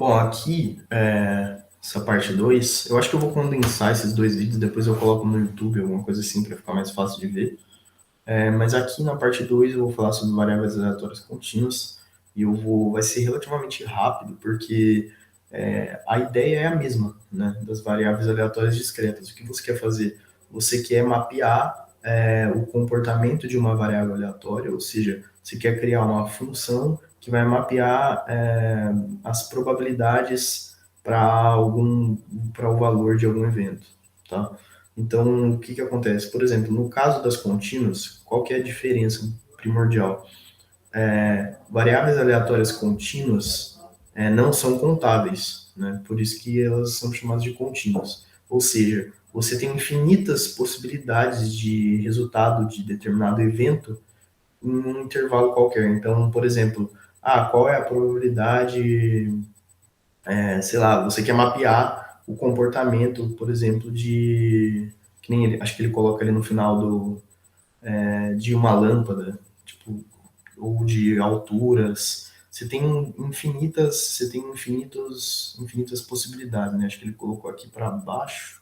Bom, aqui, essa parte 2, eu acho que eu vou condensar esses dois vídeos, depois eu coloco no YouTube, alguma coisa assim, para ficar mais fácil de ver. Mas aqui na parte 2 eu vou falar sobre variáveis aleatórias contínuas, e vai ser relativamente rápido, porque a ideia é a mesma, né, das variáveis aleatórias discretas. O que você quer fazer? Você quer mapear o comportamento de uma variável aleatória, ou seja, você quer criar uma função que vai mapear as probabilidades para o valor de algum evento, tá? Então, o que acontece? Por exemplo, no caso das contínuas, qual que é a diferença primordial? Variáveis aleatórias contínuas não são contáveis, né? Por isso que elas são chamadas de contínuas. Ou seja, você tem infinitas possibilidades de resultado de determinado evento em um intervalo qualquer. Então, por exemplo, qual é a probabilidade, sei lá, você quer mapear o comportamento, por exemplo, que nem acho que ele coloca ali no final de uma lâmpada, tipo, ou de alturas. Você tem infinitas possibilidades, né? Acho que ele colocou aqui para baixo,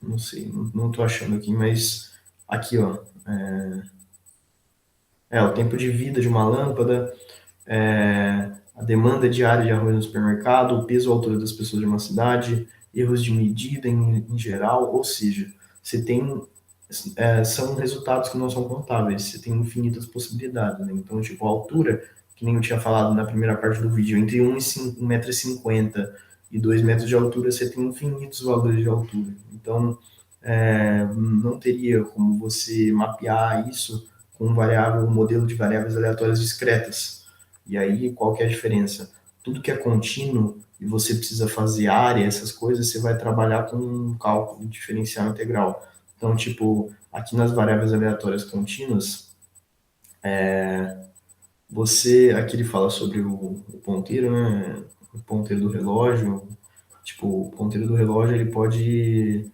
não sei, não estou achando aqui, mas aqui, ó, o tempo de vida de uma lâmpada, a demanda diária de arroz no supermercado, o peso ou altura das pessoas de uma cidade, erros de medida em geral, ou seja, você tem são resultados que não são contáveis, você tem infinitas possibilidades, né? Então, tipo, a altura, que nem eu tinha falado na primeira parte do vídeo, entre 1,50 m e 2 metros de altura, você tem infinitos valores de altura. Então, não teria como você mapear isso com um modelo de variáveis aleatórias discretas. E aí, qual que é a diferença? Tudo que é contínuo e você precisa fazer área, essas coisas, você vai trabalhar com um cálculo diferencial integral. Então, tipo, aqui nas variáveis aleatórias contínuas, aqui ele fala sobre o ponteiro, né? O ponteiro do relógio. Tipo, o ponteiro do relógio, ele pode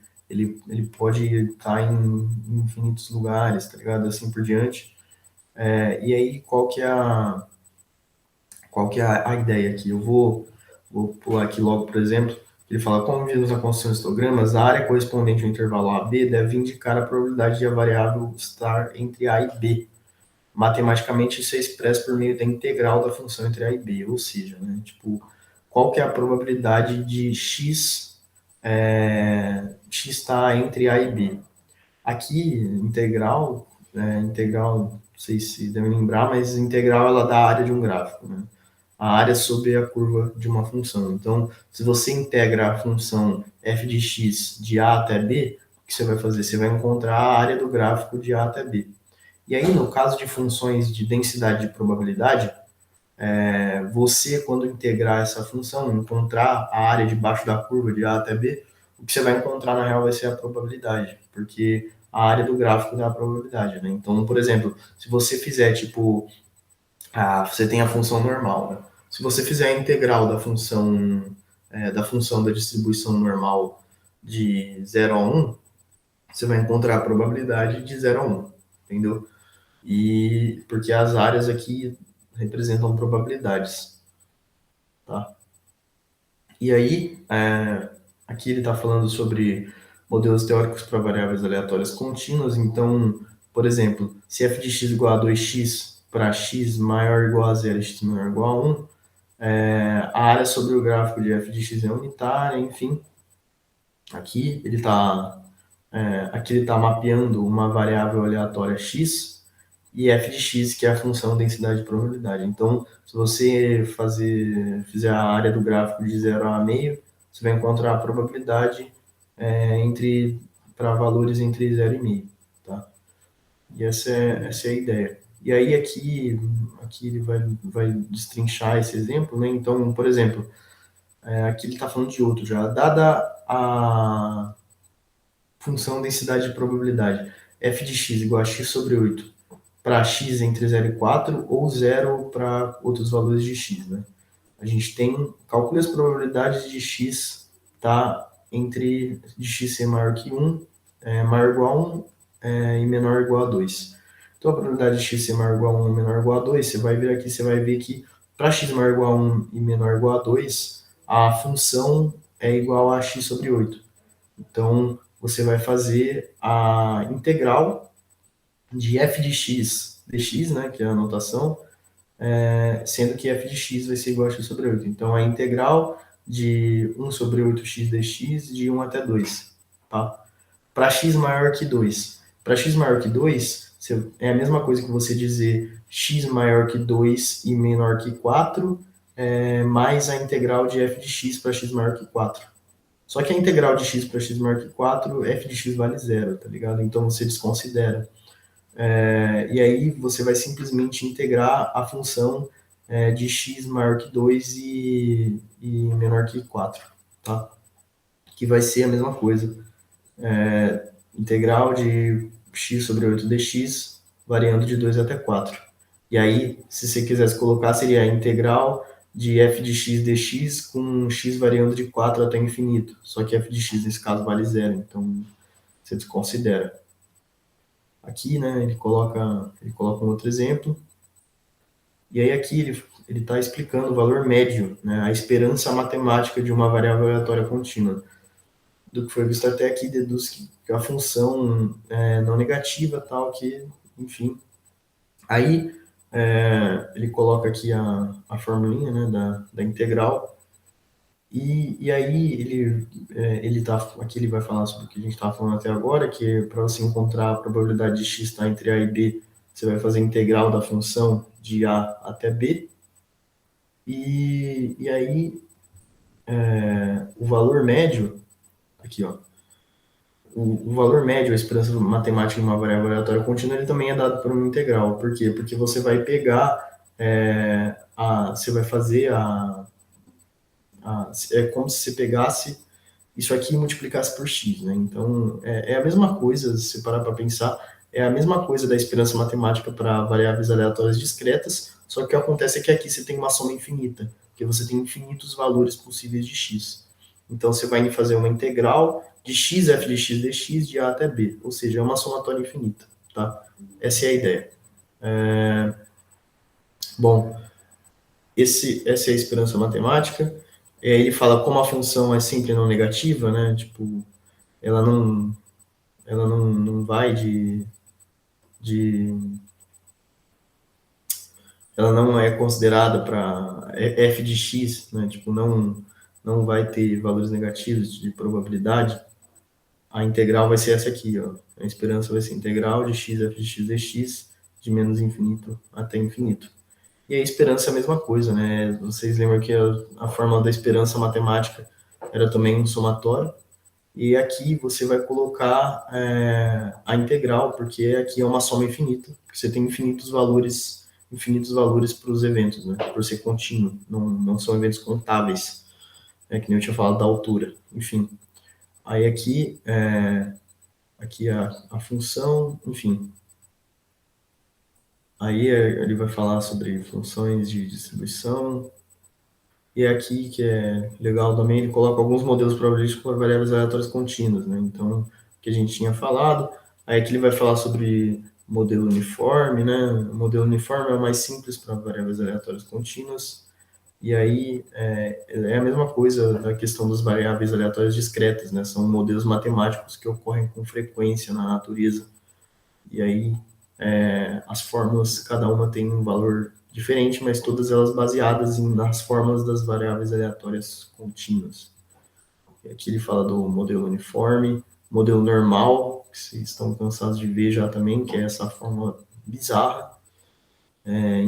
estar em infinitos lugares, tá ligado? Assim por diante. E aí, qual que é a ideia aqui? Vou pular aqui logo, por exemplo. Ele fala, como vimos na construção de histogramas, a área correspondente ao intervalo AB deve indicar a probabilidade de a variável estar entre A e B. Matematicamente, isso é expresso por meio da integral da função entre A e B, ou seja, né, tipo, qual que é a probabilidade de x estar entre A e B? Aqui, integral, não sei se devem lembrar, mas integral ela dá a área de um gráfico, né? A área sobre a curva de uma função. Então, se você integra a função f de x de A até B, o que você vai fazer? Você vai encontrar a área do gráfico de A até B. E aí, no caso de funções de densidade de probabilidade, você, quando integrar essa função, encontrar a área debaixo da curva de A até B, o que você vai encontrar, na real, vai ser a probabilidade, porque a área do gráfico dá a probabilidade, né? Então, por exemplo, se você fizer, tipo, você tem a função normal, né? Se você fizer a integral da função da distribuição normal de 0 a 1, você vai encontrar a probabilidade de 0 a 1, entendeu? E porque as áreas aqui representam probabilidades, tá? E aí, aqui ele está falando sobre modelos teóricos para variáveis aleatórias contínuas. Então, por exemplo, se f de x igual a 2x para x maior ou igual a 0 e x maior ou igual a 1, a área sobre o gráfico de f de x é unitária, enfim. Aqui ele está mapeando uma variável aleatória x e f de x, que é a função densidade de probabilidade. Então, se você fizer a área do gráfico de 0 a meio, você vai encontrar a probabilidade para valores entre 0 e meio, tá? E essa é a ideia. E aí aqui ele vai destrinchar esse exemplo, né? Então, por exemplo, aqui ele está falando de outro já. Dada a função densidade de probabilidade f de x igual a x sobre 8 para x entre 0 e 4 ou 0 para outros valores de x, né? A gente calcule as probabilidades de x de x ser maior que 1, maior ou igual a 1 e menor ou igual a 2. Então, a probabilidade de x ser maior ou igual a 1 e menor ou igual a 2, você vai vir aqui, você vai ver que para x maior ou igual a 1 e menor ou igual a 2, a função é igual a x sobre 8. Então, você vai fazer a integral de f de x dx, né, que é a notação, sendo que f de x vai ser igual a x sobre 8. Então, a integral de 1 sobre 8x dx de 1 até 2. Tá? Para x maior que 2. Para x maior que 2, é a mesma coisa que você dizer x maior que 2 e menor que 4, mais a integral de f de x para x maior que 4. Só que a integral de x para x maior que 4, f de x vale zero, tá ligado? Então você desconsidera. E aí você vai simplesmente integrar a função de x maior que 2 e menor que 4, tá? Que vai ser a mesma coisa. Integral de x sobre 8 dx, variando de 2 até 4. E aí, se você quisesse colocar, seria a integral de f de x dx com x variando de 4 até infinito. Só que f de x, nesse caso, vale zero, então você desconsidera. Aqui, né, ele coloca um outro exemplo. E aí aqui ele está explicando o valor médio, né, a esperança matemática de uma variável aleatória contínua. Do que foi visto até aqui, deduz que a função não negativa, tal, que, enfim. Aí ele coloca aqui a formulinha, né, da integral, e aí aqui ele vai falar sobre o que a gente estava falando até agora, que para você encontrar a probabilidade de x estar entre A e B, você vai fazer a integral da função de A até B, e aí o valor médio, aqui ó, o valor médio, a esperança matemática de uma variável aleatória contínua, ele também é dado por uma integral. Por quê? Porque você vai pegar, você vai fazer é como se você pegasse isso aqui e multiplicasse por x, né? Então, é a mesma coisa, se parar para pensar, é a mesma coisa da esperança matemática para variáveis aleatórias discretas, só que o que acontece é que aqui você tem uma soma infinita, porque você tem infinitos valores possíveis de x. Então, você vai fazer uma integral de x f de x dx de a até b, ou seja, é uma somatória infinita, tá? Essa é a ideia. Bom, essa é a esperança matemática. Ele fala como a função é sempre não negativa, né? Tipo, ela não vai de ela não é considerada para f de x, né? Tipo, não vai ter valores negativos de probabilidade. A integral vai ser essa aqui, ó. A esperança vai ser integral de x f de x dx de menos infinito até infinito. E a esperança é a mesma coisa, né? Vocês lembram que a fórmula da esperança matemática era também um somatório? E aqui você vai colocar a integral, porque aqui é uma soma infinita. Você tem infinitos valores para os eventos, né? Por ser contínuo, não são eventos contáveis, que nem eu tinha falado da altura. Enfim, aí aqui a função, enfim. Aí ele vai falar sobre funções de distribuição. E aqui, que é legal também, ele coloca alguns modelos probabilísticos para variáveis aleatórias contínuas, né? Então, que a gente tinha falado. Aí aqui ele vai falar sobre modelo uniforme, né? O modelo uniforme é o mais simples para variáveis aleatórias contínuas. E aí é a mesma coisa da questão das variáveis aleatórias discretas, né? São modelos matemáticos que ocorrem com frequência na natureza. E aí as fórmulas, cada uma tem um valor diferente, mas todas elas baseadas nas fórmulas das variáveis aleatórias contínuas. E aqui ele fala do modelo uniforme, modelo normal, que vocês estão cansados de ver já também, que é essa fórmula bizarra.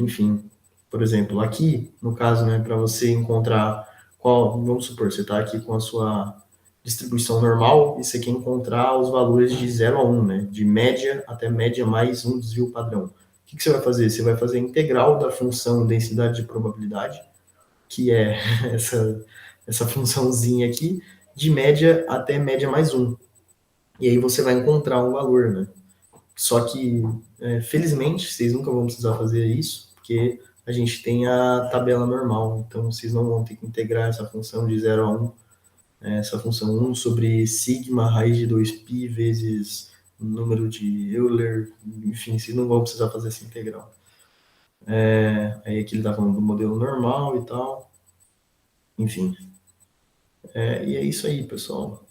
Enfim, por exemplo, aqui, no caso, né, para você encontrar vamos supor, você está aqui com a sua distribuição normal e você quer encontrar os valores de 0 a 1, né, de média até média mais um desvio padrão. O que você vai fazer? Você vai fazer a integral da função densidade de probabilidade, que é essa funçãozinha aqui, de média até média mais um. E aí você vai encontrar um valor, né? Só que, felizmente, vocês nunca vão precisar fazer isso, porque a gente tem a tabela normal. Então, vocês não vão ter que integrar essa função de 0 a 1, essa função 1 sobre sigma raiz de 2π vezes o número de Euler. Enfim, vocês não vão precisar fazer essa integral. Aí aqui ele está falando do modelo normal e tal. Enfim. E é isso aí, pessoal.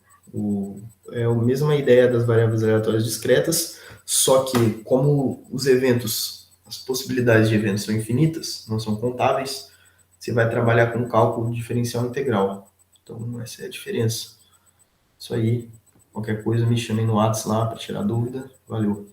É a mesma ideia das variáveis aleatórias discretas, só que como os eventos, as possibilidades de eventos são infinitas, não são contáveis, você vai trabalhar com cálculo diferencial integral. Então, essa é a diferença. Isso aí. Qualquer coisa, me chamem no WhatsApp lá para tirar dúvida. Valeu.